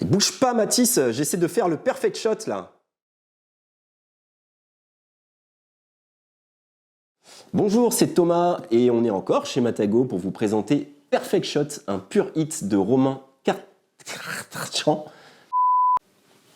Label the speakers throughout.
Speaker 1: Bouge pas Mathis, j'essaie de faire le perfect shot là. Bonjour, c'est Thomas et on est encore chez Matago pour vous présenter Perfect Shot, un pur hit de Romain Katergian.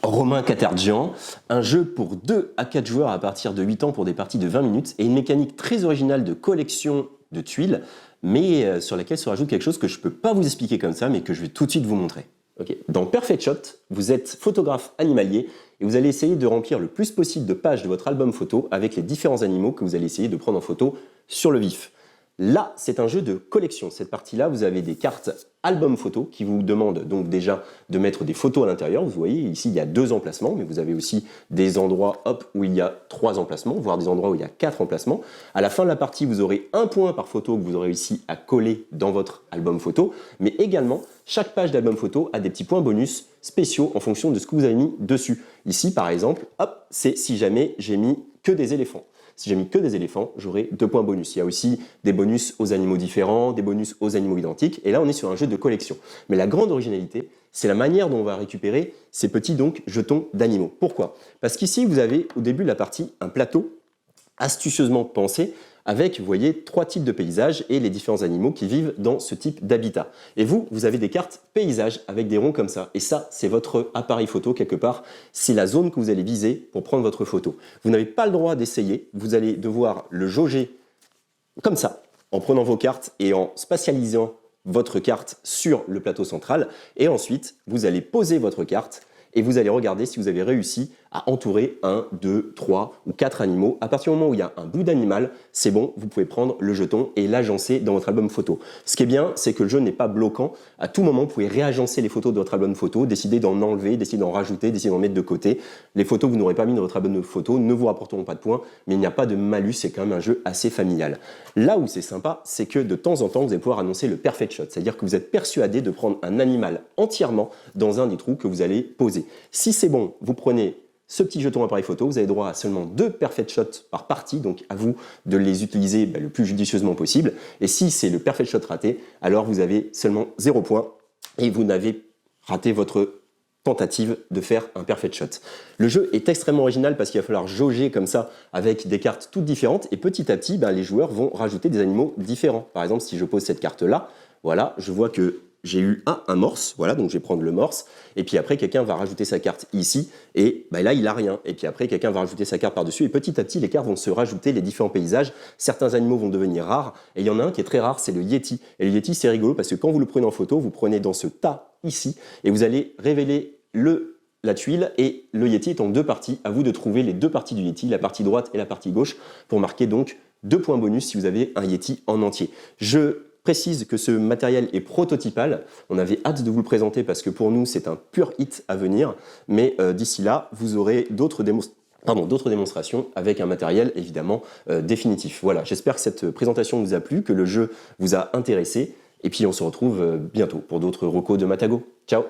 Speaker 1: Romain Katergian, un jeu pour 2 à 4 joueurs à partir de 8 ans pour des parties de 20 minutes et une mécanique très originale de collection de tuiles, mais sur laquelle se rajoute quelque chose que je ne peux pas vous expliquer comme ça, mais que je vais tout de suite vous montrer. Okay. Dans Perfect Shot, vous êtes photographe animalier et vous allez essayer de remplir le plus possible de pages de votre album photo avec les différents animaux que vous allez essayer de prendre en photo sur le vif. Là, c'est un jeu de collection. Cette partie-là, vous avez des cartes album photo qui vous demandent donc déjà de mettre des photos à l'intérieur. Vous voyez, ici, il y a 2 emplacements, mais vous avez aussi des endroits où il y a 3 emplacements, voire des endroits où il y a 4 emplacements. À la fin de la partie, vous aurez 1 point par photo que vous aurez réussi à coller dans votre album photo, mais également, chaque page d'album photo a des petits points bonus spéciaux en fonction de ce que vous avez mis dessus. Ici, par exemple, hop, c'est si jamais j'ai mis que des éléphants. Si j'ai mis que des éléphants, j'aurai 2 points bonus. Il y a aussi des bonus aux animaux différents, des bonus aux animaux identiques. Et là, on est sur un jeu de collection. Mais la grande originalité, c'est la manière dont on va récupérer ces petits jetons d'animaux. Pourquoi? Parce qu'ici, vous avez au début de la partie un plateau astucieusement pensé avec, vous voyez, 3 types de paysages et les différents animaux qui vivent dans ce type d'habitat. Et vous avez des cartes paysages avec des ronds comme ça. Et ça, c'est votre appareil photo quelque part. C'est la zone que vous allez viser pour prendre votre photo. Vous n'avez pas le droit d'essayer. Vous allez devoir le jauger comme ça, en prenant vos cartes et en spatialisant votre carte sur le plateau central. Et ensuite, vous allez poser votre carte et vous allez regarder si vous avez réussi à entourer 1, 2, 3 ou 4 animaux. À partir du moment où il y a un bout d'animal, c'est bon, vous pouvez prendre le jeton et l'agencer dans votre album photo. Ce qui est bien, c'est que le jeu n'est pas bloquant. À tout moment, vous pouvez réagencer les photos de votre album photo, décider d'en enlever, décider d'en rajouter, décider d'en mettre de côté. Les photos que vous n'aurez pas mis dans votre album photo ne vous rapporteront pas de points, mais il n'y a pas de malus, c'est quand même un jeu assez familial. Là où c'est sympa, c'est que de temps en temps, vous allez pouvoir annoncer le perfect shot, c'est-à-dire que vous êtes persuadé de prendre un animal entièrement dans un des trous que vous allez poser. Si c'est bon, vous prenez ce petit jeton appareil photo, vous avez droit à seulement 2 perfect shots par partie, donc à vous de les utiliser le plus judicieusement possible. Et si c'est le perfect shot raté, alors vous avez seulement 0 point et vous n'avez raté votre tentative de faire un perfect shot. Le jeu est extrêmement original parce qu'il va falloir jauger comme ça avec des cartes toutes différentes et petit à petit, les joueurs vont rajouter des animaux différents. Par exemple, si je pose cette carte-là, voilà, je vois que j'ai eu un morse, voilà, donc je vais prendre le morse, et puis après quelqu'un va rajouter sa carte ici, et là il a rien, et puis après quelqu'un va rajouter sa carte par-dessus, et petit à petit les cartes vont se rajouter, les différents paysages, certains animaux vont devenir rares, et il y en a un qui est très rare, c'est le Yeti, et le Yeti c'est rigolo parce que quand vous le prenez en photo, vous prenez dans ce tas ici, et vous allez révéler la tuile, et le Yeti est en 2 parties, à vous de trouver les 2 parties du Yeti, la partie droite et la partie gauche, pour marquer donc 2 points bonus si vous avez un Yeti en entier. Je précise que ce matériel est prototypal, on avait hâte de vous le présenter parce que pour nous c'est un pur hit à venir, mais d'ici là vous aurez d'autres démonstrations avec un matériel évidemment définitif. Voilà, j'espère que cette présentation vous a plu, que le jeu vous a intéressé, et puis on se retrouve bientôt pour d'autres recos de Matago. Ciao!